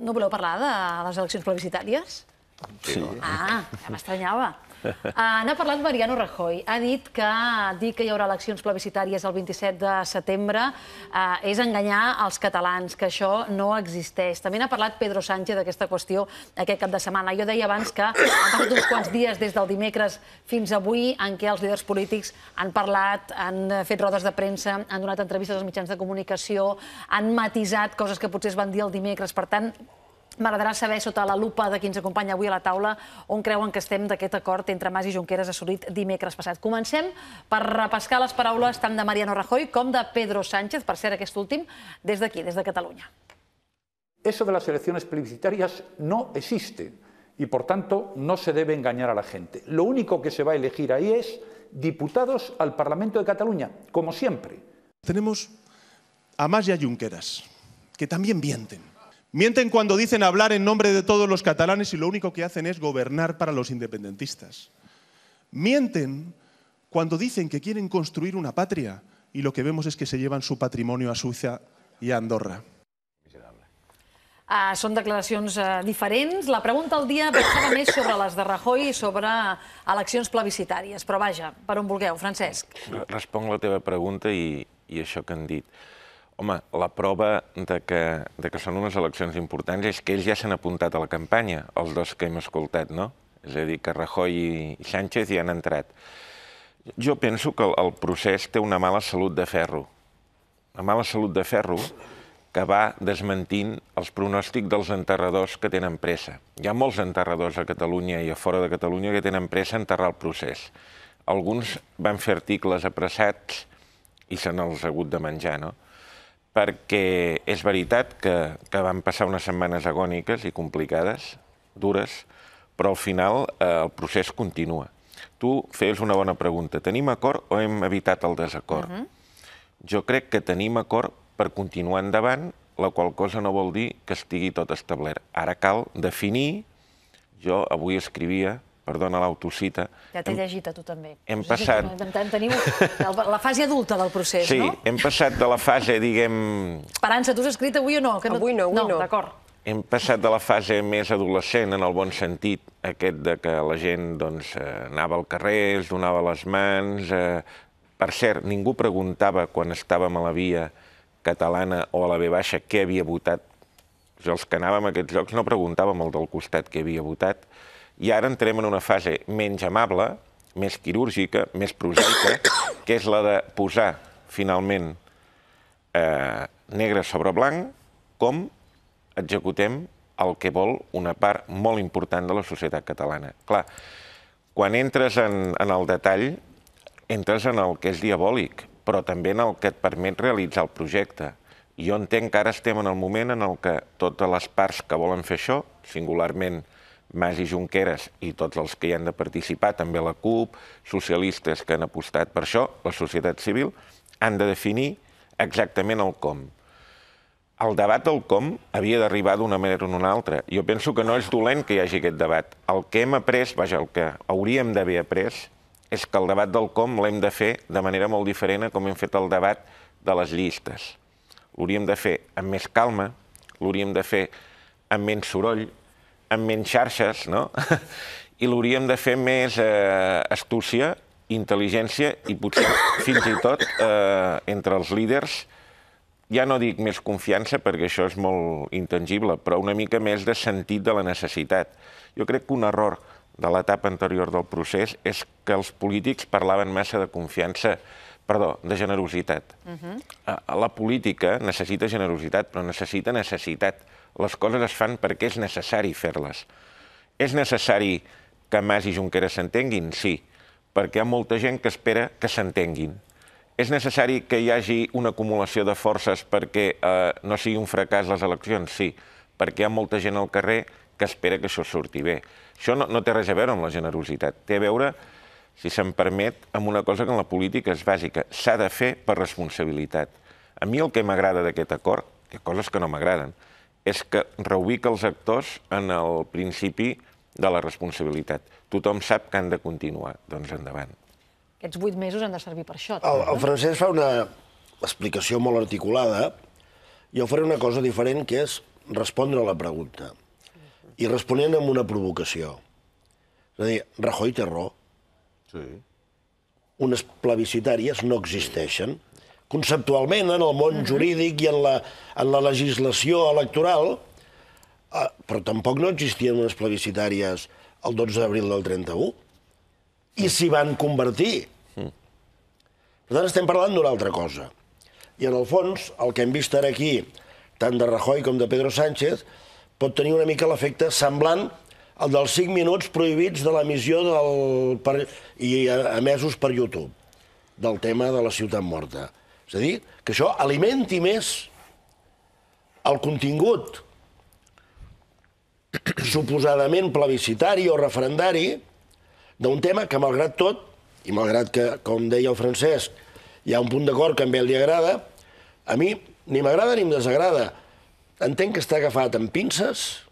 No voleu parlar de les eleccions plebiscitàries? Sí. Ah, ja m'estranyava. N'ha parlat Mariano Rajoy. Ha dit que dir que hi haurà eleccions plebiscitàries el 27 de setembre és enganyar els catalans, que això no existeix. També n'ha parlat Pedro Sánchez d'aquesta qüestió aquest cap de setmana. Jo deia abans que han passat uns quants dies des del dimecres fins avui en què els líders polítics han parlat, han fet rodes de premsa, han donat entrevistes als mitjans de comunicació, han matisat coses que potser es van dir el dimecres. Per tant, m'agradarà saber, sota la lupa de qui ens acompanya avui a la taula, on creuen que estem d'aquest acord entre Mas i Junqueras assolit dimecres passat. Comencem per repescar les paraules tant de Mariano Rajoy com de Pedro Sánchez, per cert, aquest últim, des d'aquí, des de Catalunya. Eso de las elecciones plebiscitarias no existe y, por tanto, no se debe engañar a la gente. Lo único que se va a elegir ahí es diputados al Parlamento de Cataluña, como siempre. Tenemos a Mas y a Junqueras, que también mienten. Mienten cuando dicen hablar en nombre de todos los catalanes y lo único que hacen es gobernar para los independentistas. Mienten cuando dicen que quieren construir una patria y lo que vemos es que se llevan su patrimonio a Suiza y a Andorra. Són declaracions diferents. La pregunta al dia pensava més sobre les de Rajoy i sobre eleccions plebiscitàries. Però vaja, per on vulgueu. Francesc. Responc la teva pregunta i això que han dit. Home, la prova que són unes eleccions importants és que ells ja s'han apuntat a la campanya, els dos que hem escoltat, no? És a dir, que Rajoy i Sánchez hi han entrat. Jo penso que el procés té una mala salut de ferro. Una mala salut de ferro que va desmentint els pronòstics dels enterradors que tenen pressa. Hi ha molts enterradors a Catalunya i a fora de Catalunya que tenen pressa a enterrar el procés. Alguns van fer articles apressats i se n'els ha hagut de menjar, no? Perquè és veritat que van passar unes setmanes agòniques i complicades, dures, però al final el procés continua. Tu feies una bona pregunta. Tenim acord o hem evitat el desacord? Jo crec que tenim acord per continuar endavant, la qual cosa no vol dir que estigui tot establert. Ara cal definir, jo avui escrivia, perdona l'autocita... Ja t'he llegit a tu també. Hem passat... Teniu la fase adulta del procés, no? Sí, hem passat de la fase, diguem... Esperança, tu has escrit avui o no? Avui no, avui no. D'acord. Hem passat de la fase més adolescent, en el bon sentit, aquest de que la gent anava al carrer, es donava les mans... Per cert, ningú preguntava, quan estàvem a la via catalana o a la V baixa, què havia votat. Els que anàvem a aquests llocs no preguntàvem el del costat què havia votat. I ara entrem en una fase menys amable, més quirúrgica, més prosaica, que és la de posar, finalment, negre sobre blanc, com executem el que vol una part molt important de la societat catalana. Clar, quan entres en el detall, entres en el que és diabòlic, però també en el que et permet realitzar el projecte. Jo entenc que ara estem en el moment en el que totes les parts que volen fer això, singularment Mas i Junqueras i tots els que hi han de participar, també la CUP, socialistes que han apostat per això, la societat civil, han de definir exactament el com. El debat del com havia d'arribar d'una manera o d'una altra. Jo penso que no és dolent que hi hagi aquest debat. El que hem après, vaja, el que hauríem d'haver après, és que el debat del com l'hem de fer de manera molt diferent a com hem fet el debat de les llistes. L'hauríem de fer amb més calma, l'hauríem de fer amb menys soroll, amb menys xarxes, no? I l'hauríem de fer més astúcia, intel·ligència i potser fins i tot entre els líders, ja no dic més confiança perquè això és molt intangible, però una mica més de sentit de la necessitat. Jo crec que un error de l'etapa anterior del procés és que els polítics parlaven massa de confiança, perdó, de generositat. La política necessita generositat, però necessita necessitat. Les coses es fan perquè és necessari fer-les. És necessari que Mas i Junqueras s'entenguin? Sí, perquè hi ha molta gent que espera que s'entenguin. És necessari que hi hagi una acumulació de forces perquè no sigui un fracàs les eleccions? Sí, perquè hi ha molta gent al carrer que espera que això surti bé. Això no té res a veure amb la generositat. Té a veure, si se'm permet, amb una cosa que en la política és bàsica. S'ha de fer per responsabilitat. A mi el que m'agrada d'aquest acord, hi ha coses que no m'agraden, és que reubica els actors en el principi de la responsabilitat. Tothom sap que han de continuar. Doncs endavant. Aquests 8 mesos han de servir per això. El Francesc fa una explicació molt articulada. Jo faré una cosa diferent, que és respondre a la pregunta i responent amb una provocació. És a dir, Rajoy té raó. Unes plebiscitàries no existeixen. Conceptualment, en el món jurídic i en la legislació electoral, però tampoc no existien unes plebiscitàries el 12 d'abril del 31. I s'hi van convertir. Per tant, estem parlant d'una altra cosa. I, en el fons, el que hem vist ara aquí, tant de Rajoy com de Pedro Sánchez, pot tenir una mica l'efecte semblant al dels 5 minuts prohibits de l'emissió i emesos per YouTube, del tema de la ciutat morta. És a dir, que això alimenti més el contingut suposadament plebiscitari o referendari d'un tema que, malgrat tot, i malgrat que, com deia el Francesc, hi ha un punt d'acord que a ell li agrada, a mi ni m'agrada ni em desagrada. Entenc que està agafat amb pinces,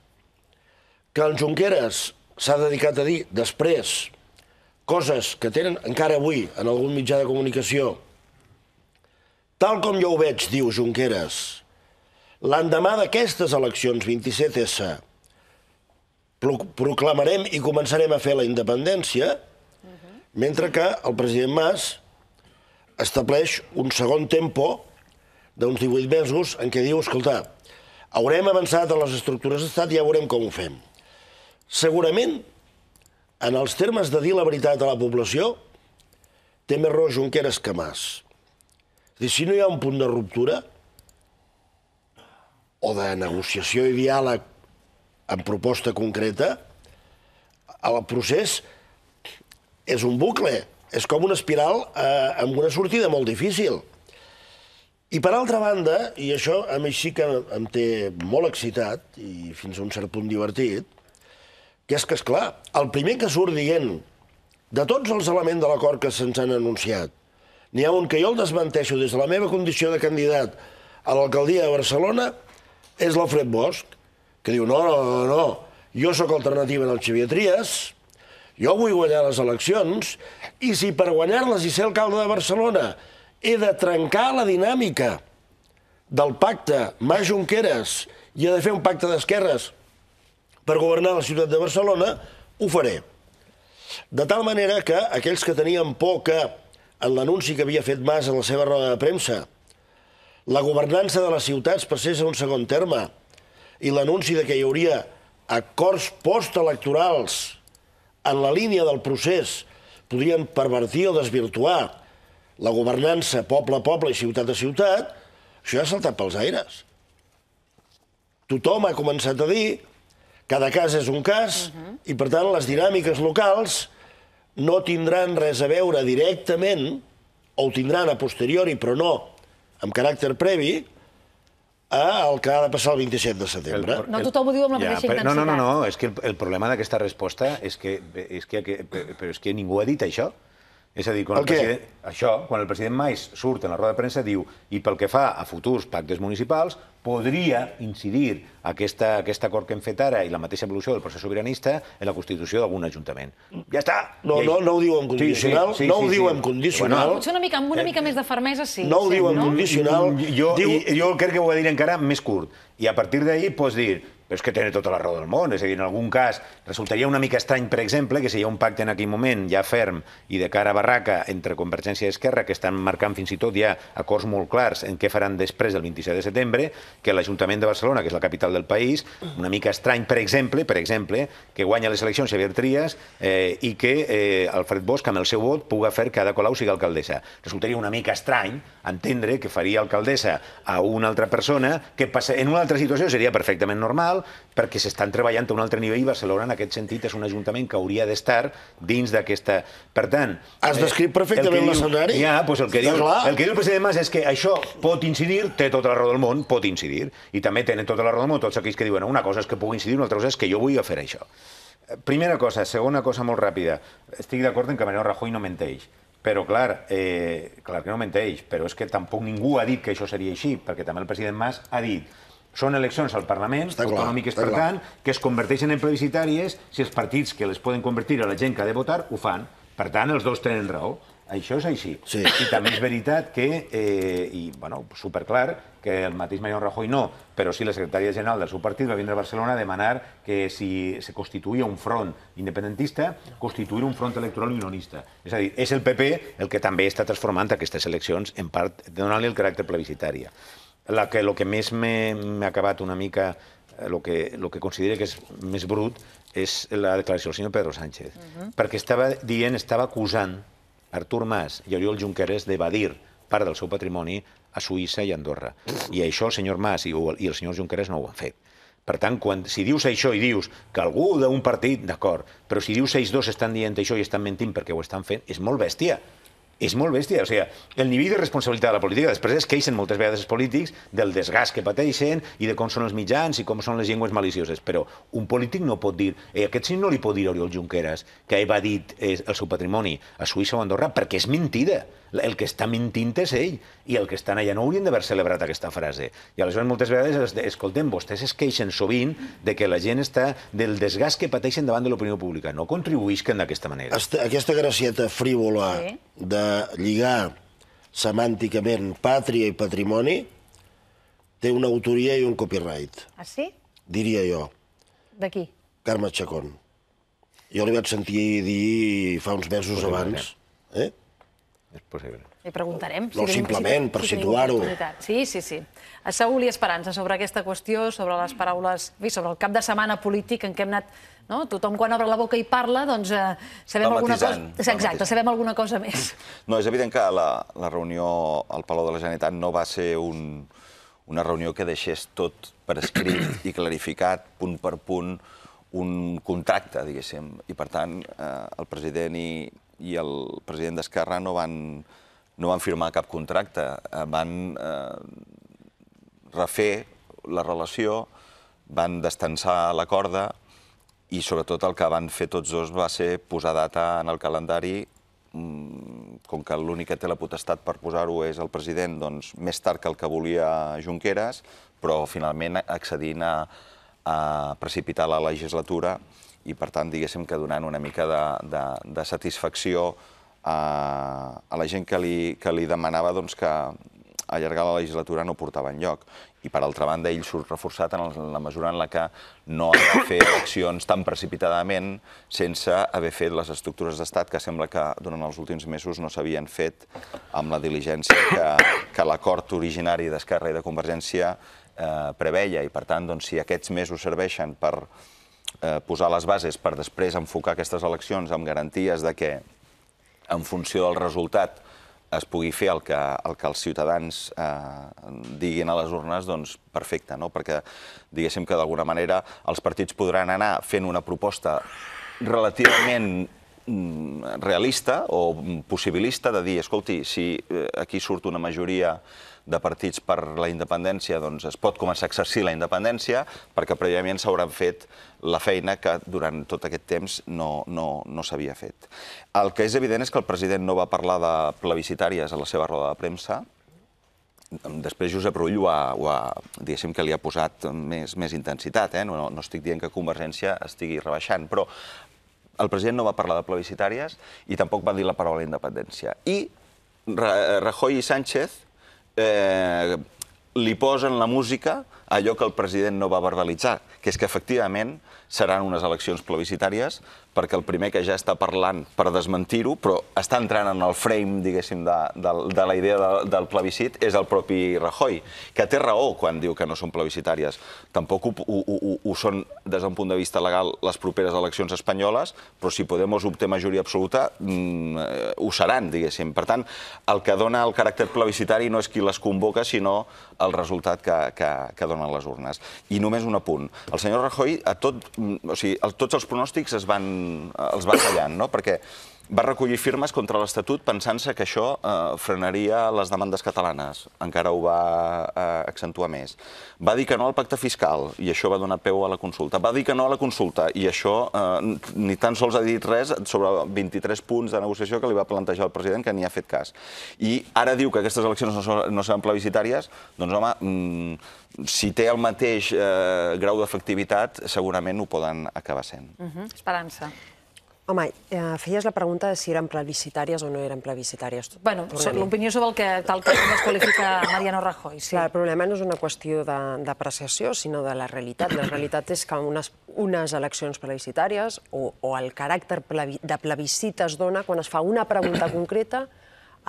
que el Junqueras s'ha dedicat a dir després coses que tenen encara avui en algun mitjà de comunicació. Tal com jo ho veig, diu Junqueras, l'endemà d'aquestes eleccions 27S proclamarem i començarem a fer la independència, mentre que el president Mas estableix un segon tempo d'uns 18 mesos en què diu, escolta, haurem avançat a les estructures d'estat i ja veurem com ho fem. Segurament, en els termes de dir la veritat a la població, té més raó Junqueras que Mas. És a dir, si no hi ha un punt de ruptura o de negociació i diàleg en proposta concreta, el procés és un bucle, és com una espiral amb una sortida molt difícil. I per altra banda, i això a mi sí que em té molt excitat i fins a un cert punt divertit, que és que, esclar, el primer que surt dient de tots els elements de l'acord que se'ns han anunciat, n'hi ha un que jo el desmenteixo des de la meva condició de candidat a l'alcaldia de Barcelona, és l'Alfred Bosch, que diu, no, jo sóc alternativa en el Xavier Trias, jo vull guanyar les eleccions, i si per guanyar-les i ser alcalde de Barcelona he de trencar la dinàmica del pacte Mas-Junqueras i he de fer un pacte d'esquerres per governar la ciutat de Barcelona, ho faré. De tal manera que aquells que tenien por que, en l'anunci que havia fet Mas a la seva roda de premsa, la governança de les ciutats passés a un segon terme i l'anunci que hi hauria acords postelectorals en la línia del procés podrien pervertir o desvirtuar la governança poble a poble i ciutat a ciutat, això ja ha saltat pels aires. Tothom ha començat a dir cada cas és un cas i, per tant, les dinàmiques locals no tindran res a veure directament, o ho tindran a posteriori, però no amb caràcter previ, al que ha de passar el 27 de setembre. No tothom ho diu amb la mateixa intensitat. No, és que el problema d'aquesta resposta és que ningú ha dit això. És a dir, quan el president Mas surt en la roda de premsa diu i pel que fa a futurs pactes municipals podria incidir aquest acord que hem fet ara i la mateixa evolució del procés sobiranista en la constitució d'algun ajuntament. Ja està! No ho diu en condicional, no ho diu en condicional. Potser amb una mica més de fermesa, sí. No ho diu en condicional. Jo crec que ho ha de dir encara més curt. I a partir d'ahir pots dir però és que té tota la raó del món. És a dir, en algun cas resultaria una mica estrany, per exemple, que si hi ha un pacte en aquell moment ja ferm i de cara a barraca entre Convergència i Esquerra, que estan marcant fins i tot ja acords molt clars en què faran després del 27 de setembre, que l'Ajuntament de Barcelona, que és la capital del país, una mica estrany, per exemple, que guanya les eleccions Xavier Trias i que Alfred Bosch, amb el seu vot, puga fer que Ada Colau sigui alcaldessa. Resultaria una mica estrany entendre que faria alcaldessa a una altra persona que en una altra situació seria perfectament normal, perquè s'estan treballant a un altre nivell i Barcelona, en aquest sentit, és un ajuntament que hauria d'estar dins d'aquesta... Per tant... Has descrit perfectament l'escenari. Ja, doncs el que diu el president Mas és que això pot incidir, té tota la raó del món, pot incidir, i també tenen tota la raó del món tots aquells que diuen una cosa és que pugui incidir, una altra cosa és que jo vull fer això. Primera cosa. Segona cosa molt ràpida. Estic d'acord en que Mariano Rajoy no menteix. Però, clar que no menteix, però és que tampoc ningú ha dit que això seria així, perquè també el president Mas ha dit són eleccions al Parlament, autonòmiques per tant, que es converteixen en plebiscitàries si els partits que les poden convertir a la gent que ha de votar ho fan. Per tant, els dos tenen raó. Això és així. Sí. I també és veritat que, i bueno, superclar, que el mateix Mariano Rajoy no, però sí la secretària general del seu partit va vindre a Barcelona a demanar que si se constituïa un front independentista, constituir un front electoral unionista. És a dir, és el PP el que també està transformant aquestes eleccions, en part, donant-li el caràcter plebiscitari. El que més m'ha acabat una mica, el que considero que és més brut, és la declaració del senyor Pedro Sánchez, perquè estava acusant Artur Mas i Oriol Junqueras d'evadir part del seu patrimoni a Suïssa i a Andorra. I això el senyor Mas i el senyor Junqueras no ho han fet. Per tant, si dius això i dius que algú d'un partit, d'acord, però si dius ells dos estan dient això i estan mentint perquè ho estan fent, és molt bèstia. És molt bèstia. O sigui, el nivell de responsabilitat de la política, després es queixen moltes vegades els polítics del desgast que pateixen i de com són els mitjans i com són les llengües malicioses. Però un polític no pot dir, aquest senyor no li pot dir a Oriol Junqueras que ha evadit el seu patrimoni a Suïssa o a Andorra, perquè és mentida. El que està mentint és ell, i el que estan allà no haurien d'haver celebrat aquesta frase. I aleshores moltes vegades, escoltem, vostès es queixen sovint de que la gent està del desgast que pateixen davant de l'opinió pública. No contribuïsquen d'aquesta manera. Aquesta gracieta frívola de lligar semànticament pàtria i patrimoni té una autoria i un copyright. Ah, sí? Diria jo. De qui? Carme Chacón. Jo li vaig sentir dir fa uns mesos abans. És possible. Li preguntarem. No, simplement, per situar-ho. Sí, sí, sí. A Saúl i Esperança, sobre aquesta qüestió, sobre les paraules, sobre el cap de setmana polític en què hem anat... Tothom quan obre la boca i parla, doncs sabem alguna cosa... Exacte, sabem alguna cosa més. No, és evident que la reunió al Palau de la Generalitat no va ser una reunió que deixés tot per escrit i clarificat, punt per punt, un contracte, diguéssim. I, per tant, el president i el president d'Esquerra no van firmar cap contracte. Van refer la relació, van destensar la corda i, sobretot, el que van fer tots dos va ser posar data en el calendari. Com que l'únic que té la potestat per posar-ho és el president, doncs més tard que el que volia Junqueras, però finalment accedint a precipitar la legislatura i, per tant, diguéssim que donant una mica de satisfacció a la gent que li demanava que allargar la legislatura no portava enlloc. I, per altra banda, ell surt reforçat en la mesura en la que no ha de fer eleccions tan precipitadament sense haver fet les estructures d'estat que sembla que durant els últims mesos no s'havien fet amb la diligència que l'acord originari d'Esquerra i de Convergència preveia. I, per tant, si aquests mesos serveixen per posar les bases per després enfocar aquestes eleccions amb garanties de que, en funció del resultat, es pugui fer el que els ciutadans diguin a les urnes, doncs perfecte, no? Perquè, diguéssim que d'alguna manera els partits podran anar fent una proposta relativament realista o possibilista de dir, escolti, si aquí surt una majoria de partits per la independència, doncs es pot començar a exercir la independència perquè prèviament s'hauran fet la feina que durant tot aquest temps no s'havia fet. El que és evident és que el president no va parlar de plebiscitàries a la seva roda de premsa. Després Josep Rull diguéssim que li ha posat més intensitat. No estic dient que Convergència estigui rebaixant, però el president no va parlar de plebiscitàries i tampoc va dir la paraula independència. I Rajoy i Sánchez li posen la música a allò que el president no va verbalitzar, que és que efectivament seran unes eleccions plebiscitàries perquè el primer que ja està parlant per desmentir-ho, però està entrant en el frame, diguéssim, de la idea del plebiscit, és el propi Rajoy, que té raó quan diu que no són plebiscitàries. Tampoc ho són des d'un punt de vista legal les properes eleccions espanyoles, però si Podemos obté majoria absoluta, ho seran, diguéssim. Per tant, el que dona el caràcter plebiscitari no és qui les convoca, sinó el resultat que donen les urnes. I només un apunt. El senyor Rajoy, tots els pronòstics els van fallant, perquè va recollir firmes contra l'Estatut pensant-se que això frenaria les demandes catalanes. Encara ho va accentuar més. Va dir que no al pacte fiscal, i això va donar peu a la consulta. Va dir que no a la consulta, i això ni tan sols ha dit res sobre 23 punts de negociació que li va plantejar el president, que ni ha fet cas. I ara diu que aquestes eleccions no seran plebiscitàries, doncs, home, si té el mateix grau d'efectivitat, segurament ho poden acabar sent. Esperança. Home, feies la pregunta de si eren plebiscitàries o no eren plebiscitàries. Bueno, l'opinió sobre tal com es qualifica Mariano Rajoy, sí. Clar, el problema no és una qüestió d'apreciació, sinó de la realitat. La realitat és que unes eleccions plebiscitàries o el caràcter de plebiscit es dona quan es fa una pregunta concreta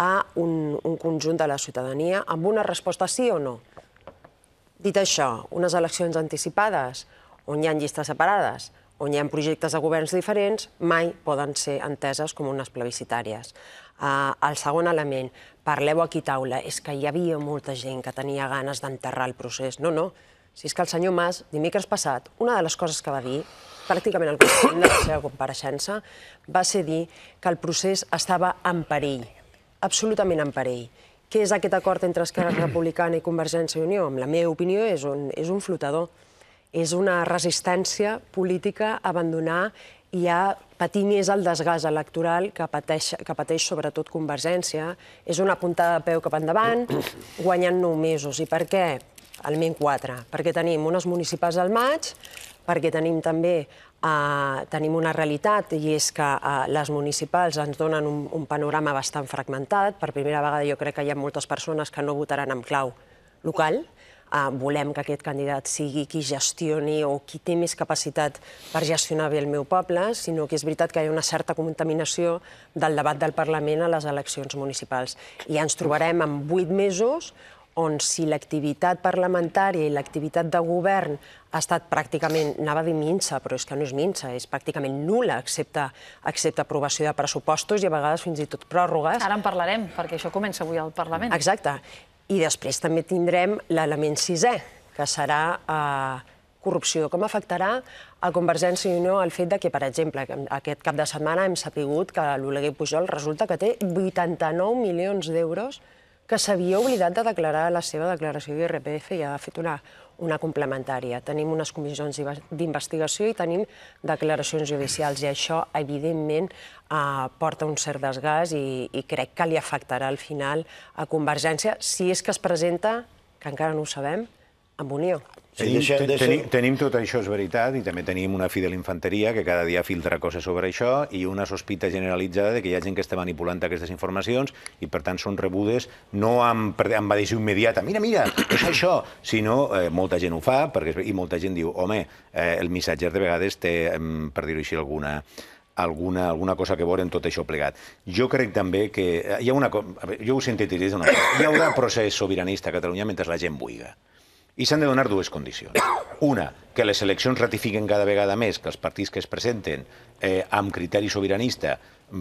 a un conjunt de la ciutadania amb una resposta sí o no. Dit això, unes eleccions anticipades on hi ha llistes separades, on hi ha projectes de governs diferents, mai poden ser enteses com unes plebiscitàries. El segon element, parleu aquí taula, és que hi havia molta gent que tenia ganes d'enterrar el procés. No, no. Si és que el senyor Mas, dimecres passat, una de les coses que va dir, pràcticament al començament de la seva compareixença, va ser dir que el procés estava en perill, absolutament en perill. Què és aquest acord entre Esquerra Republicana i Convergència i Unió? En la meva opinió és un flotador. És una resistència política a abandonar i a patir més el desgast electoral que pateix sobretot Convergència. És una puntada de peu cap endavant, guanyant 9 mesos. I per què? Element 4. Perquè tenim unes municipals al maig, perquè tenim també una realitat, i és que les municipals ens donen un panorama bastant fragmentat. Per primera vegada jo crec que hi ha moltes persones que no votaran en clau local. Volem que aquest candidat sigui qui gestioni o qui té més capacitat per gestionar bé el meu poble, sinó que és veritat que hi ha una certa contaminació del debat del Parlament a les eleccions municipals. I ens trobarem en 8 mesos on si l'activitat parlamentària i l'activitat de govern ha estat pràcticament, anava a dir minsa, però és que no és minsa, és pràcticament nul·la, excepte aprovació de pressupostos i a vegades fins i tot pròrrogues. Ara en parlarem, perquè això comença avui al Parlament. Exacte. I després també tindrem l'element 6è, que serà corrupció. Com afectarà a Convergència i Unió el fet que, per exemple, aquest cap de setmana hem sapigut que l'Oleguer Pujol resulta que té 89 milions d'euros que s'havia oblidat de declarar a la seva declaració d'IRPF i ha fet una complementària. Tenim unes comissions d'investigació i tenim declaracions judicials i això, evidentment, porta un cert desgast i crec que li afectarà al final a Convergència, si és que es presenta, que encara no ho sabem, amb Unió. Tenim tot això, és veritat, i també tenim una fi de l'infanteria que cada dia filtra coses sobre això i una sospita generalitzada que hi ha gent que està manipulant aquestes informacions i, per tant, són rebudes no amb adhesió immediata, mira, és això, sinó molta gent ho fa i molta gent diu, home, el missatger de vegades té, per dir-ho així, alguna cosa que veure en tot això plegat. Jo crec també que hi ha una cosa, jo ho sintetitzaré d'una cosa, hi haurà procés sobiranista a Catalunya mentre la gent vulgui. I s'han de donar 2 condicions. Una, que les eleccions ratifiquen cada vegada més que els partits que es presenten amb criteri sobiranista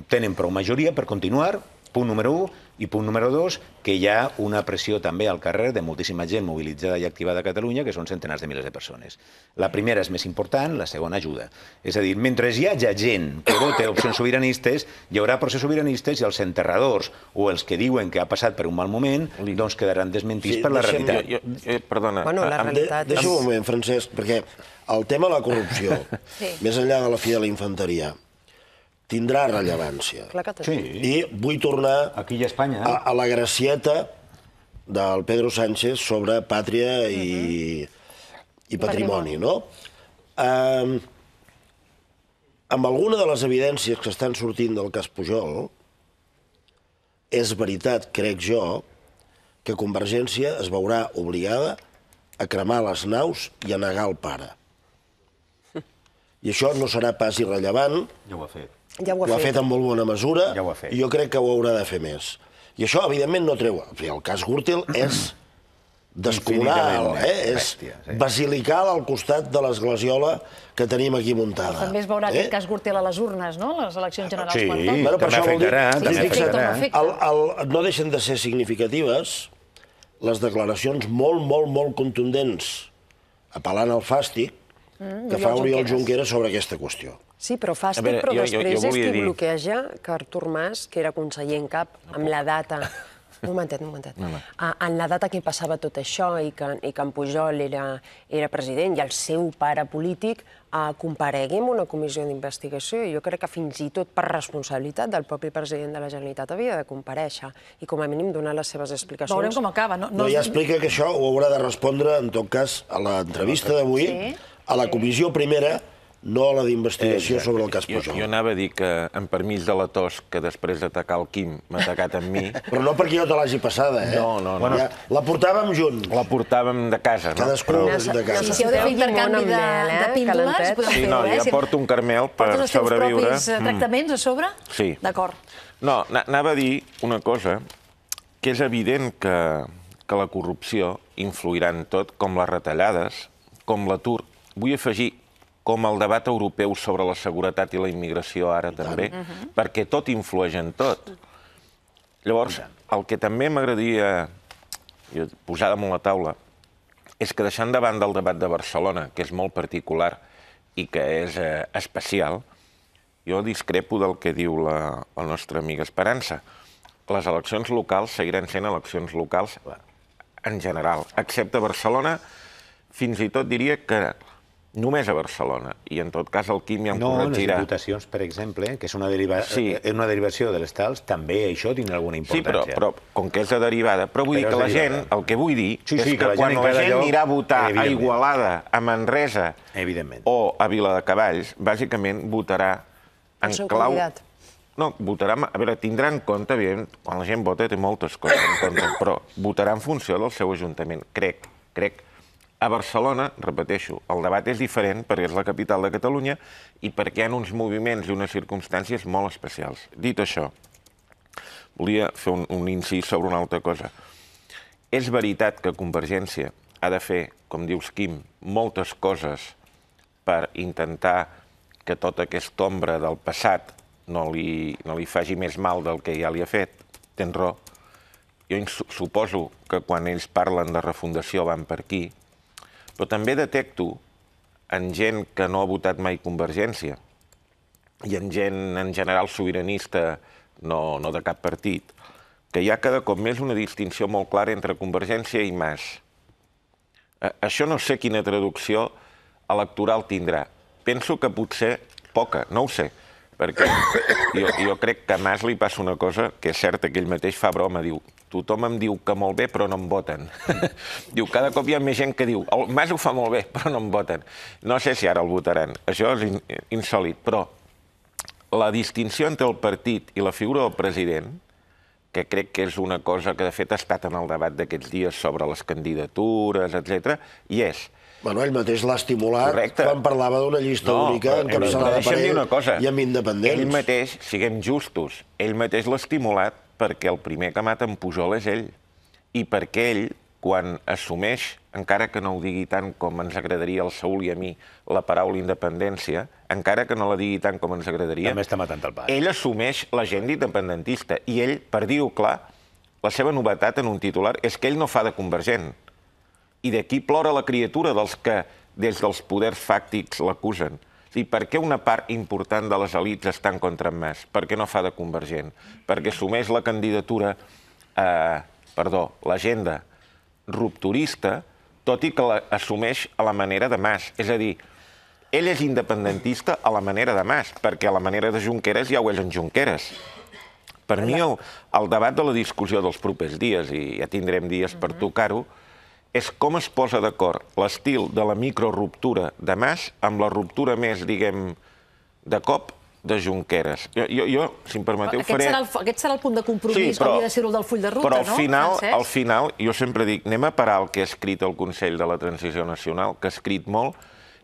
tenen prou majoria per continuar, punt número 1, i punt número 2, que hi ha una pressió també al carrer de moltíssima gent mobilitzada i activada a Catalunya, que són centenars de milers de persones. La primera és més important, la segona ajuda. És a dir, mentre hi hagi gent que vote opcions sobiranistes, hi haurà processos sobiranistes i els enterradors o els que diuen que ha passat per un mal moment, doncs quedaran desmentits per la realitat. Perdona. Deixa'm un moment, Francesc, perquè el tema de la corrupció, més enllà de la fi de la infanteria, tindrà rellevància. I vull tornar a la gracieta del Pedro Sánchez sobre pàtria i patrimoni, no? Amb alguna de les evidències que estan sortint del cas Pujol, és veritat, crec jo, que Convergència es veurà obligada a cremar les naus i a negar el pare. I això no serà pas irrellevant. Ja ho ha fet. Ho ha fet en molt bona mesura i jo crec que ho haurà de fer més. I això, evidentment, no treu... El cas Gürtel és descomunal, és basilical al costat de l'esglesiola que tenim aquí muntada. També es veurà aquest cas Gürtel a les urnes, no? Les eleccions generals. Sí, també afectarà. No deixen de ser significatives les declaracions molt contundents, apel·lant al fàstic, que fa Oriol Junqueras sobre aquesta qüestió. Sí, però fàstic, però després és qui bloqueja que Artur Mas, que era conseller en cap, amb la data... Un momentet. En la data que passava tot això i que en Pujol era president i el seu pare polític comparegui en una comissió d'investigació. Jo crec que fins i tot per responsabilitat del propi president de la Generalitat havia de comparèixer i com a mínim donar les seves explicacions. Veurem com acaba. No, ja explica que això ho haurà de respondre, en tot cas, a l'entrevista d'avui, a la comissió primera no a la d'investigació sobre el cas Pujol. Jo anava a dir que, amb permís de la tos, que després d'atacar el Quim m'ha atacat amb mi. Però no perquè jo te l'hagi passada, eh? No. La portàvem junts. La portàvem de casa, no? Cadascú de casa. Si heu de fer intercanvi de píndoles, podem Sí, fer-ho, jo porto un Carmel per sobreviure. Portes els teus propis tractaments a sobre? Sí. D'acord. No, anava a dir una cosa, que és evident que la corrupció influirà en tot, com les retallades, com l'atur. Vull afegir com el debat europeu sobre la seguretat i la immigració ara també, perquè tot influeix en tot. Llavors, el que també m'agradaria posar damunt la taula és que deixant de banda el debat de Barcelona, que és molt particular i que és especial, jo discrepo del que diu la nostra amiga Esperança. Les eleccions locals seguiran sent eleccions locals en general, excepte Barcelona, fins i tot diria que només a Barcelona, i en tot cas el Quim ja em corregirà. Les diputacions, per exemple, que és una derivació de les tals, també això tindrà alguna importància. Sí, però com que és de derivada, però vull dir que la gent, el que vull dir, és que quan la gent anirà a votar a Igualada, a Manresa o a Viladecavalls, bàsicament votarà en clau... No, votarà... A veure, tindrà en compte, quan la gent vota té moltes coses en compte, però votarà en funció del seu ajuntament, crec. A Barcelona, repeteixo, el debat és diferent perquè és la capital de Catalunya i perquè hi ha uns moviments i unes circumstàncies molt especials. Dit això, volia fer un incís sobre una altra cosa. És veritat que Convergència ha de fer, com dius, Quim, moltes coses per intentar que tota aquesta ombra del passat no li faci més mal del que ja li ha fet. Tens raó. Jo suposo que quan ells parlen de refundació van per aquí, però també detecto en gent que no ha votat mai Convergència i en gent en general sobiranista, no de cap partit, que hi ha cada cop més una distinció molt clara entre Convergència i Mas. Això no sé quina traducció electoral tindrà. Penso que potser poca, no ho sé, perquè jo crec que a Mas li passa una cosa que és certa, que ell mateix fa broma, diu: tothom em diu que molt bé, però no em voten. Diu, cada cop hi ha més gent que diu, el Mas ho fa molt bé, però no em voten. No sé si ara el votaran. Això és insòlit, però la distinció entre el partit i la figura del president, que crec que és una cosa que de fet ha estat en el debat d'aquests dies sobre les candidatures, etc., i és... Bueno, ell mateix l'ha estimulat quan parlava d'una llista única encapçalada per ell i amb independents. Ell mateix, siguem justos, ell mateix l'ha estimulat perquè el primer que mata en Pujol és ell. I perquè ell, quan assumeix, encara que no ho digui tant com ens agradaria al Saúl i a mi, la paraula independència, encara que no la digui tant com ens agradaria, també està matant el pare. Ell assumeix l'agenda independentista. I ell, per dir-ho clar, la seva novetat en un titular és que ell no fa de convergent. I d'aquí plora la criatura dels que, des dels poders fàctics, l'acusen. Per què una part important de les elites està en contra en Mas? Per què no fa de convergent? Perquè assumeix la candidatura, l'agenda rupturista, tot i que l'assumeix a la manera de Mas. És a dir, ell és independentista a la manera de Mas, perquè a la manera de Junqueras ja ho és en Junqueras. Per mi, el debat de la discussió dels propers dies, i ja tindrem dies per tocar-ho, és com es posa d'acord l'estil de la microruptura de Mas amb la ruptura més, diguem, de cop de Junqueras. Jo, si em permeteu, faré... Aquest serà el punt de compromís, hauria de ser el del full de ruta, no, Francesc? Però al final, jo sempre dic, anem a parar el que ha escrit el Consell de la Transició Nacional, que ha escrit molt,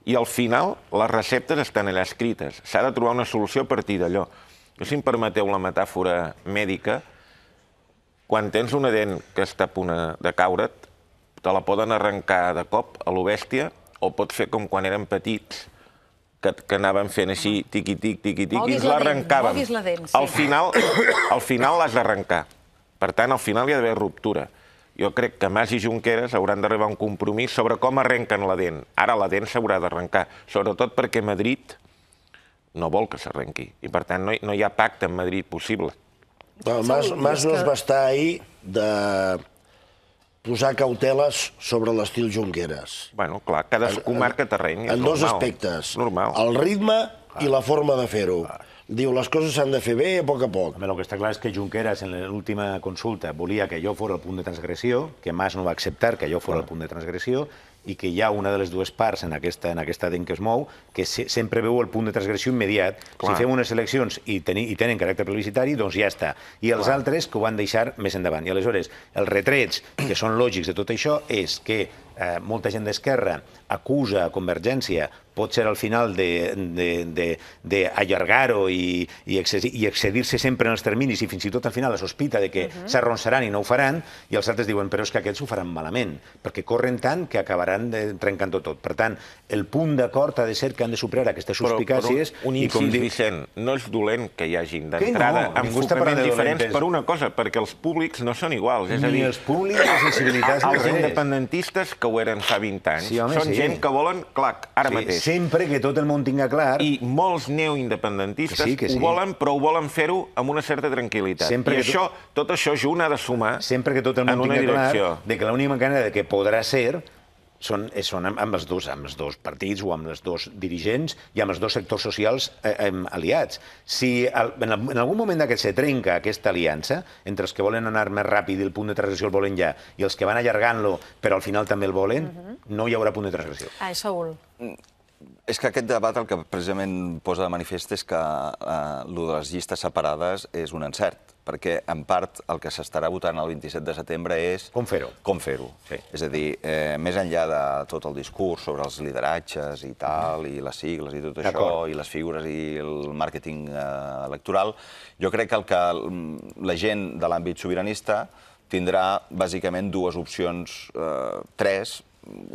i al final les receptes estan allà escrites. S'ha de trobar una solució a partir d'allò. Jo, si em permeteu la metàfora mèdica, quan tens una dent que està a punt de caure't, te la poden arrencar de cop a lo bèstia, o pots fer com quan érem petits, que anàvem fent així, tiqui-tic, tiqui-tic, i ens l'arrencàvem. Al final l'has d'arrencar. Per tant, al final hi ha d'haver ruptura. Jo crec que Mas i Junqueras hauran d'arribar a un compromís sobre com arrenquen la dent. Ara la dent s'haurà d'arrencar, sobretot perquè Madrid no vol que s'arrenqui. I per tant, no hi ha pacte en Madrid possible. Mas no es va estar ahir de posar cauteles sobre l'estil Junqueras. Bueno, clar, cadascú marca terreny. En dos aspectes. El ritme i la forma de fer-ho. Diu, les coses s'han de fer bé a poc a poc. El que està clar és que Junqueras, en l'última consulta, volia que allò fos el punt de transgressió, que Mas no va acceptar que allò fos el punt de transgressió, i que hi ha una de les dues parts en aquesta dent que es mou que sempre veu el punt de transgressió immediat. Si fem unes eleccions i tenen caràcter plebiscitari, doncs ja està. I els altres que ho van deixar més endavant. I aleshores, els retrets que són lògics de tot això és que molta gent d'Esquerra acusa a Convergència, pot ser al final d'allargar-ho i excedir-se sempre en els terminis i fins i tot al final la sospita de que s'arronsaran i no ho faran, i els altres diuen però és que aquests ho faran malament, perquè corren tant que acabaran trencant-ho tot. Per tant, el punt d'acord ha de ser que han de superar aquestes suspicàcies. Però un incís, Vicent, no és dolent que hi hagin d'entrada enfocaments diferents per una cosa, perquè els públics no són iguals. Ni els públics, les sensibilitats, els independentistes que ho eren fa 20 anys són gent que volen, clar, ara mateix. Sempre que tot el món tinga clar... I molts neoindependentistes ho volen, però ho volen fer-ho amb una certa tranquil·litat. I tot això junt ha de sumar en una direcció. Sempre que tot el món tinga clar que l'única manera que podrà ser són amb els dos partits o amb els dos dirigents i amb els dos sectors socials aliats. Si en algun moment d'aquest se trenca aquesta aliança entre els que volen anar més ràpid i el punt de transgressió el volen ja i els que van allargant-lo però al final també el volen, no hi haurà punt de transgressió. Saúl. És que aquest debat el que precisament posa de manifest és que el de les llistes separades és un encert, perquè en part el que s'estarà votant el 27 de setembre és... Com fer-ho. Com fer-ho. És a dir, més enllà de tot el discurs sobre els lideratges i tal, i les sigles i tot això, i les figures i el màrqueting electoral, jo crec que el que la gent de l'àmbit sobiranista tindrà bàsicament dues opcions, tres,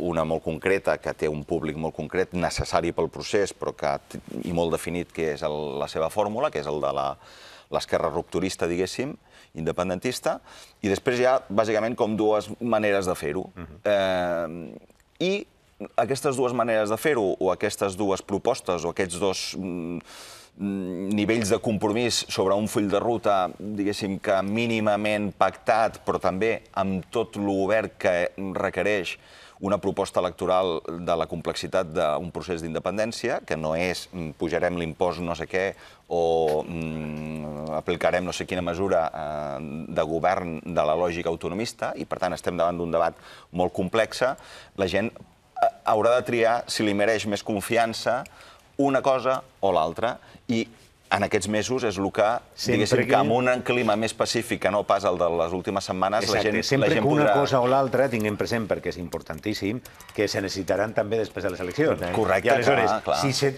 una molt concreta, que té un públic molt concret, necessari pel procés, però i molt definit que és la seva fórmula, que és el de l'esquerra rupturista, diguéssim, independentista, i després hi ha, bàsicament, com dues maneres de fer-ho. I aquestes dues maneres de fer-ho, o aquestes dues propostes, o aquests dos nivells de compromís sobre un full de ruta, diguéssim, que mínimament pactat, però també amb tot l'obert que requereix una proposta electoral de la complexitat d'un procés d'independència, que no és pujarem l'impost no sé què o aplicarem no sé quina mesura de govern de la lògica autonomista, i per tant estem davant d'un debat molt complex. La gent haurà de triar si li mereix més confiança una cosa o l'altra, i en aquests mesos és el que, diguéssim, que amb un clima més pacífic que no pas el de les últimes setmanes, la gent podrà... Sempre que una cosa o l'altra tinguem present, perquè és importantíssim, que se necessitaran també després de les eleccions. Correcte, I aleshores,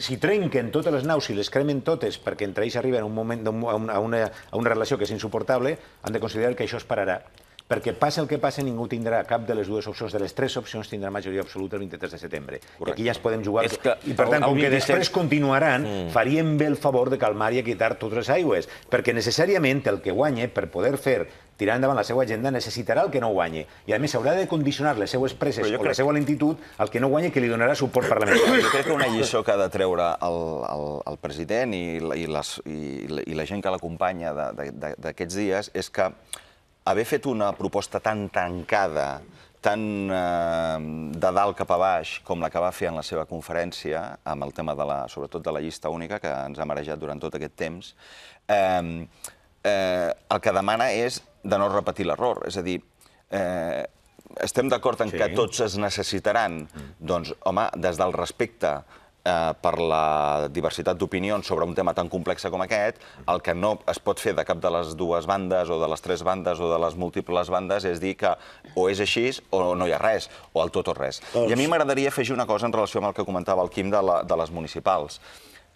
si trenquen totes les naus, si les cremen totes, perquè entre ells arriben un moment a una relació que és insuportable, han de considerar que això es pararà. Perquè passi el que passi, ningú tindrà cap de les dues opcions, de les tres opcions tindrà majoria absoluta el 23 de setembre. I aquí ja es podem jugar. I per tant, com que després continuaran, faríem bé el favor de calmar i quitar totes les aigües, perquè necessàriament el que guanya, per poder tirar endavant la seva agenda, necessitarà el que no guanyi. I a més s'haurà de condicionar les seues presses o la seva lentitud al que no guanyi, que li donarà suport parlamentari. Jo crec que una lliçó que ha de treure el president i la gent que l'acompanya d'aquests dies és que haver fet una proposta tan tancada, tan de dalt cap a baix, com la que va fer en la seva conferència, amb el tema, sobretot, de la llista única, que ens ha marejat durant tot aquest temps, el que demana és de no repetir l'error. És a dir, estem d'acord en que tots es necessitaran, doncs, home, des del respecte per la diversitat d'opinions sobre un tema tan complex com aquest, el que no es pot fer de cap de les dues bandes o de les tres bandes o de les múltiples bandes és dir que o és així o no hi ha res, o el tot o res. I a mi m'agradaria afegir una cosa en relació amb el que comentava el Quim de les municipals.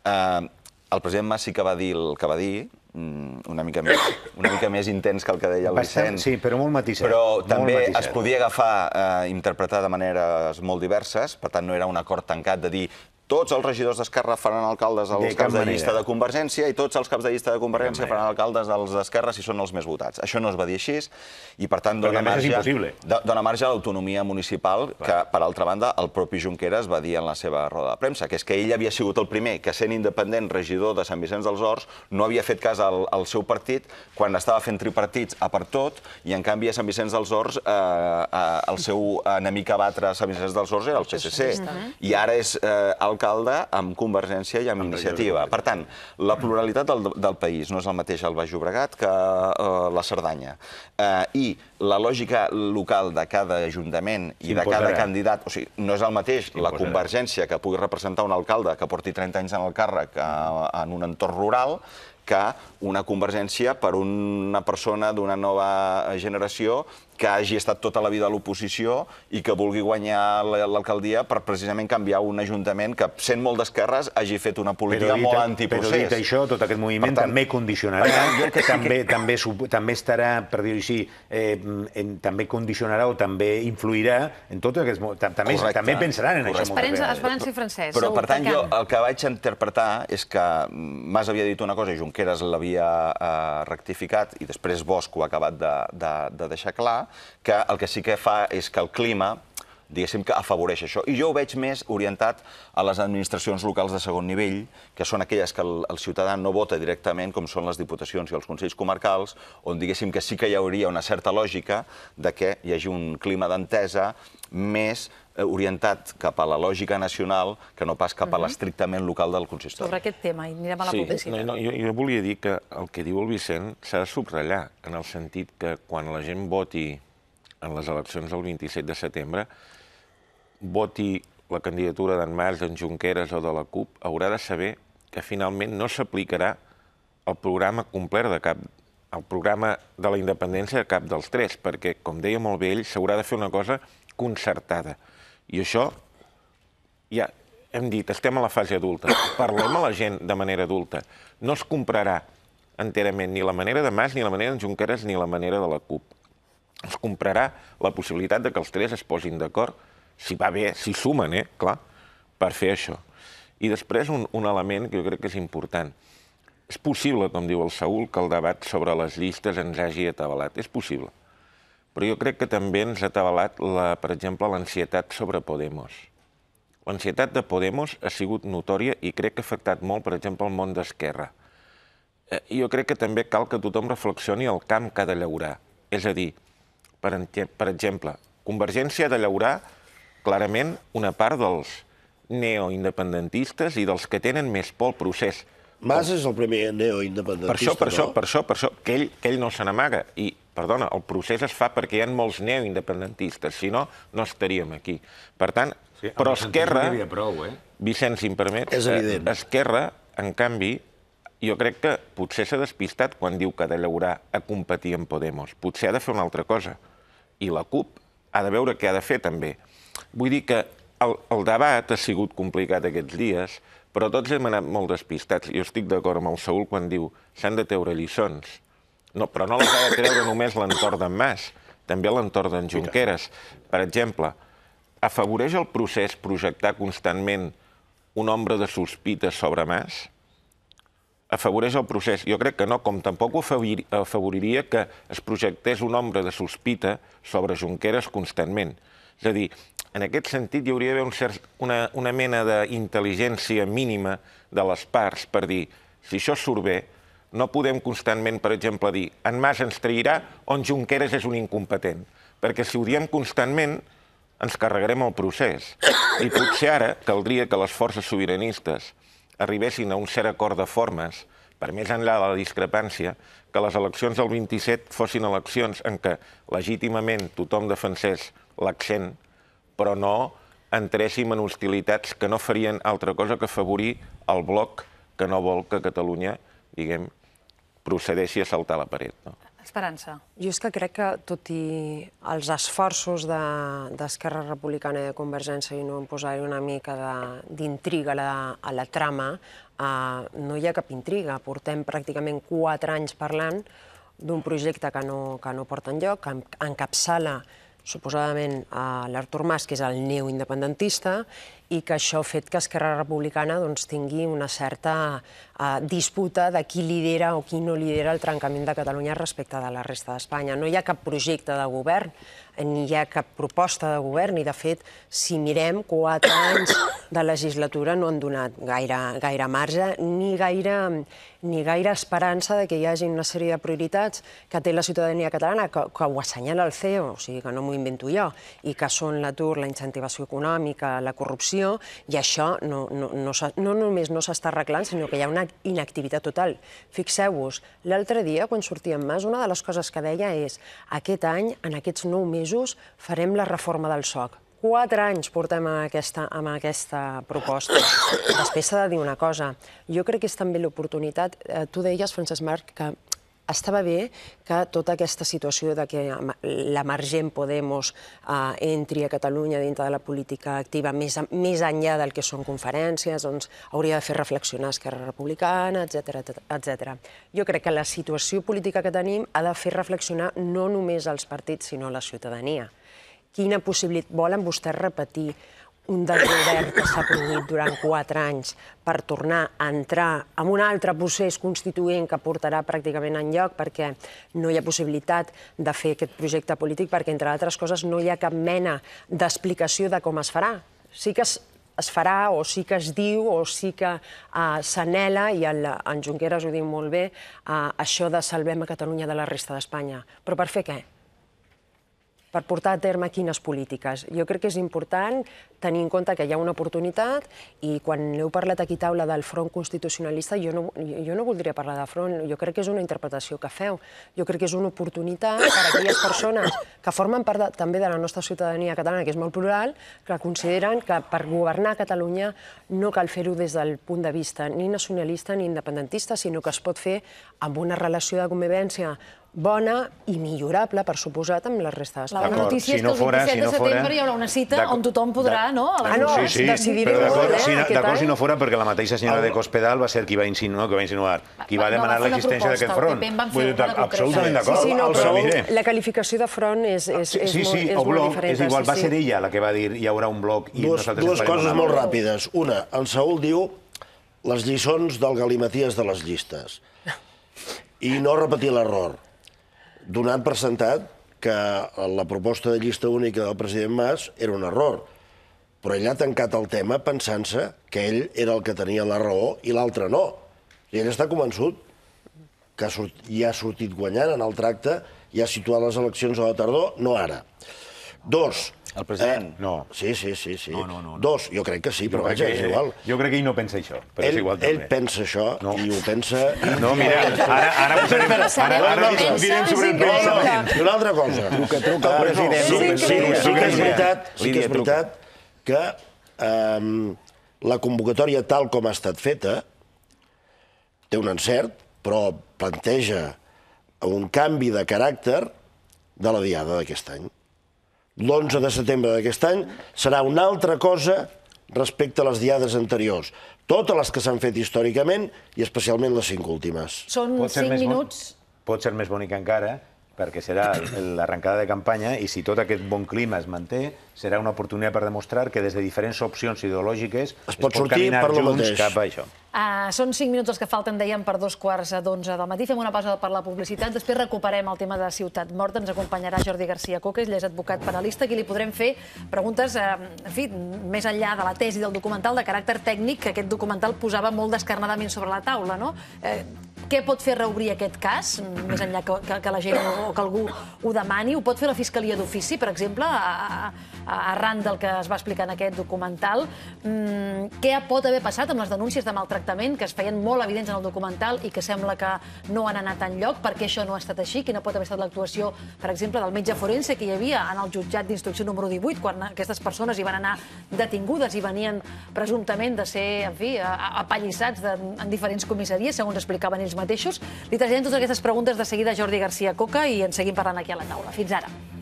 El president Mas sí que va dir el que va dir, una mica més intens que el que deia el Vicent. Sí, però molt matisat. Però també es podia agafar, interpretar de maneres molt diverses, per tant no era un acord tancat de dir tots els regidors d'Esquerra faran alcaldes als caps de llista de Convergència i tots els caps de llista de Convergència faran alcaldes als d'Esquerra si són els més votats. Això no es va dir així i, per tant, dona marge a l'autonomia municipal que, per altra banda, el propi Junqueras va dir en la seva roda de premsa, que és que ell havia sigut el primer que, sent independent regidor de Sant Vicenç dels Horts, no havia fet cas al seu partit quan estava fent tripartits a per tot i, en canvi, a Sant Vicenç dels Horts el seu enemic a batre a Sant Vicenç dels Horts era el PSC. I ara és alcalde amb Convergència i amb Iniciativa. Per tant, la pluralitat del país no és el mateix al Baix Llobregat que la Cerdanya. I la lògica local de cada ajuntament i de cada candidat, o sigui, no és el mateix la Convergència que pugui representar un alcalde que porti 30 anys en el càrrec en un entorn rural que una Convergència per una persona d'una nova generació que hagi estat tota la vida a l'oposició i que vulgui guanyar l'alcaldia per precisament canviar un ajuntament que, sent molt d'esquerres, hagi fet una política molt antiprocés. Però dit això, tot aquest moviment també condicionarà, també estarà, per dir-ho així, també condicionarà o també influirà en tot aquest... També pensaran en això. Esperança i Francesc. Però, per tant, jo el que vaig interpretar és que Mas havia dit una cosa i Junqueras l'havia rectificat i després Bosch ho ha acabat de deixar clar, que el que sí que fa és que el clima, diguéssim, que afavoreix això. I jo ho veig més orientat a les administracions locals de segon nivell, que són aquelles que el ciutadà no vota directament, com són les diputacions i els consells comarcals, on diguéssim que sí que hi hauria una certa lògica de que hi hagi un clima d'entesa més orientat cap a la lògica nacional que no pas cap a l'estrictament local del consistori. Sobre aquest tema, i anirem a la publicitat. Jo volia dir que el que diu el Vicent s'ha de subratllar, en el sentit que quan la gent voti en les eleccions del 27 de setembre, voti la candidatura d'en Mas, d'en Junqueras o de la CUP, haurà de saber que finalment no s'aplicarà el programa complet de cap, el programa de la independència de cap dels tres, perquè, com deia molt bé ell, s'haurà de fer una cosa concertada. I això, ja hem dit, estem a la fase adulta, parlem a la gent de manera adulta. No es comprarà enterament ni la manera de Mas, ni la manera d'en Junqueras, ni la manera de la CUP. Es comprarà la possibilitat de que els tres es posin d'acord, si va bé, si sumen, clar, per fer això. I després un element que jo crec que és important. És possible, com diu el Saúl, que el debat sobre les llistes ens hagi atabalat. És possible. Però jo crec que també ens ha atabalat, per exemple, l'ansietat sobre Podemos. L'ansietat de Podemos ha sigut notòria i crec que ha afectat molt, per exemple, el món d'Esquerra. Jo crec que també cal que tothom reflexioni el camp que ha de llaurar. És a dir, per exemple, Convergència ha de llaurar clarament una part dels neoindependentistes i dels que tenen més por al procés. Mas és el primer neoindependentista, no? Per això, que ell no se n'amaga. I, perdona, el procés es fa perquè hi ha molts neoindependentistes, si no, no estaríem aquí. Per tant, però Esquerra, Vicent, si em permet, Esquerra, en canvi, jo crec que potser s'ha despistat quan diu que ha de llaurar a competir amb Podemos. Potser ha de fer una altra cosa. I la CUP ha de veure què ha de fer, també. Vull dir que el debat ha sigut complicat aquests dies, però tots hem anat molt despistats. Jo estic d'acord amb el Saúl quan diu s'han de treure lliçons. Però no les ha de treure només l'entorn d'en Mas, també l'entorn d'en Junqueras. Per exemple, afavoreix el procés projectar constantment una ombra de sospita sobre Mas? Afavoreix el procés? Jo crec que no, com tampoc ho afavoriria que es projectés una ombra de sospita sobre Junqueras constantment. És a dir, en aquest sentit hi hauria d'haver una mena d'intel·ligència mínima de les parts per dir, si això surt bé, no podem constantment, per exemple, dir en Mas ens trairà o en Junqueras és un incompetent. Perquè si ho diem constantment, ens carregarem el procés. I potser ara caldria que les forces sobiranistes arribessin a un cert acord de formes, per més enllà de la discrepància, que les eleccions del 27 fossin eleccions en què legítimament tothom defensés l'accent, però no entréssim en hostilitats que no farien altra cosa que afavorir el bloc que no vol que Catalunya, diguem, procedeixi a saltar la paret. Esperança. Jo és que crec que, tot i els esforços d'Esquerra Republicana i de Convergència i no en posar-hi una mica d'intriga a la trama, no hi ha cap intriga. Portem pràcticament 4 anys parlant d'un projecte que no porta enlloc, que encapçala suposadament l'Artur Mas, que és el neoindependentista, i que això ha fet que Esquerra Republicana tingui una certa disputa de qui lidera o qui no lidera el trencament de Catalunya respecte de la resta d'Espanya. No hi ha cap projecte de govern, ni hi ha cap proposta de govern, i de fet, si mirem, 4 anys de legislatura no han donat gaire marge ni gaire esperança que hi hagi una sèrie de prioritats que té la ciutadania catalana, que ho assenyala el CEO, o sigui que no m'ho invento jo, i que són l'atur, la incentivació econòmica, la corrupció, situació i això no només no s'està arreglant, sinó que hi ha una inactivitat total. Fixeu-vos, l'altre dia, quan sortia en Mas, una de les coses que deia és aquest any, en aquests 9 mesos, farem la reforma del SOC. 4 anys portem amb aquesta proposta. Després s'ha de dir una cosa. Jo crec que és també l'oportunitat. Tu deies, Francesc Marc, que estava bé que tota aquesta situació de que l'emergent Podemos entri a Catalunya dintre de la política activa més enllà del que són conferències, doncs hauria de fer reflexionar Esquerra Republicana, etc. Jo crec que la situació política que tenim ha de fer reflexionar no només els partits, sinó la ciutadania. Quina possibilitat volen vostès repetir un desgovern que s'ha produït durant 4 anys per tornar a entrar en un altre procés constituent que portarà pràcticament enlloc perquè no hi ha possibilitat de fer aquest projecte polític perquè, entre altres coses, no hi ha cap mena d'explicació de com es farà. Sí que es farà o sí que es diu o sí que s'anhela, i en Junqueras ho diu molt bé, això de salvem a Catalunya de la resta d'Espanya. Però per fer què? Per portar a terme quines polítiques. Jo crec que és important tenir en compte que hi ha una oportunitat i quan heu parlat aquí taula del front constitucionalista, jo no voldria parlar de front, jo crec que és una interpretació que feu. Jo crec que és una oportunitat per a aquelles persones que formen part també de la nostra ciutadania catalana, que és molt plural, que consideren que per governar Catalunya no cal fer-ho des del punt de vista ni nacionalista ni independentista, sinó que es pot fer amb una relació de convivència bona i millorable, per suposat, amb la resta d'Espanya. La bona notícia és que el 27 de setembre hi haurà una cita on tothom podrà, no? Decidir-ho. D'acord si no fora perquè la mateixa senyora de Cospedal va ser qui va insinuar, qui va demanar l'existència d'aquest front. Absolutament d'acord. La qualificació de front és molt diferent. O bloc, és igual, va ser ella la que va dir hi haurà un bloc i nosaltres dues coses molt ràpides. Una, el Saúl diu les lliçons del galimaties de les llistes i no repetir l'error, donant per sentat que la proposta de llista única del president Mas era un error, però ell ha tancat el tema pensant-se que ell era el que tenia la raó i l'altre no. I ell està convençut que ja ha sortit guanyant en el tracte i ha situat les eleccions a la tardor, no ara. Dos. El president? No. Sí. Dos, jo crec que sí, però vaja, és igual. Jo crec que ell no pensa això, però és igual també. Ell pensa això i ho pensa... No, mira, ara discutirem sobre el pensament. I una altra cosa. Truca al president. Sí que és veritat que la convocatòria tal com ha estat feta té un encert, però planteja un canvi de caràcter de la diada d'aquest any. L'11 de setembre d'aquest any serà una altra cosa respecte a les diades anteriors. Totes les que s'han fet històricament i especialment les 5 últimes. Són 5 minuts. Pot ser més bonic encara, perquè serà l'arrencada de campanya i si tot aquest bon clima es manté, serà una oportunitat per demostrar que des de diferents opcions ideològiques es pot caminar junts cap a això. Són 5 minuts els que falten, dèiem, per 2:45 del matí. Fem una pausa per la publicitat, després recuperem el tema de Ciutat Morta. Ens acompanyarà Jordi García Coca, ell és advocat penalista, a qui li podrem fer preguntes, en fi, més enllà de la tesi del documental, de caràcter tècnic, que aquest documental posava molt descarnadament sobre la taula, no? Què pot fer reobrir aquest cas, més enllà que la gent o que algú ho demani? Ho pot fer la Fiscalia d'Ofici, per exemple, arran del que es va explicar en aquest documental? Què pot haver passat amb les denúncies de maltractament que es feien molt evidents en el documental i que sembla que no han anat enlloc? Per què això no ha estat així? Quina pot haver estat l'actuació, per exemple, del metge forense que hi havia en el jutjat d'instrucció número 18 quan aquestes persones hi van anar detingudes i venien presumptament de ser, en fi, apallissats en diferents comissaries, segons explicaven ells mateixos? Li traslladem totes aquestes preguntes de seguida a Jordi García Coca i en seguim parlant aquí a la taula. Fins ara.